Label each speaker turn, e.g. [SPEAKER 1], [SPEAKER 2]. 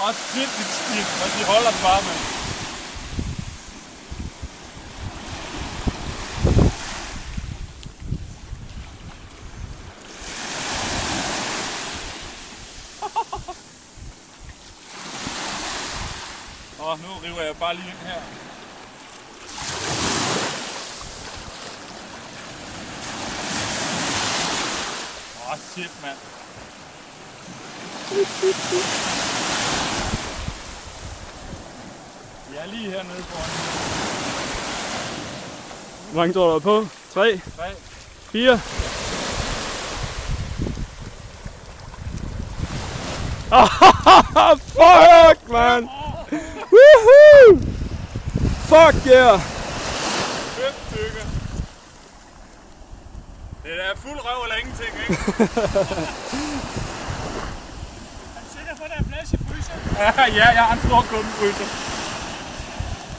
[SPEAKER 1] Og sindssygt stift, og de holder den bare med. Og nu river jeg bare lige ind her. Shit, mand. Jeg er lige hernede foran.
[SPEAKER 2] Hvor mange tror du er på? 3? 4? Fuck, man! Woohoo! Fuck yeah!
[SPEAKER 1] 5 stykker. Det er fuld røv eller ingenting, ikke?
[SPEAKER 3] Er du sikker på, at der er plads i fryseren?
[SPEAKER 1] Ja, jeg har en stor kummefryser.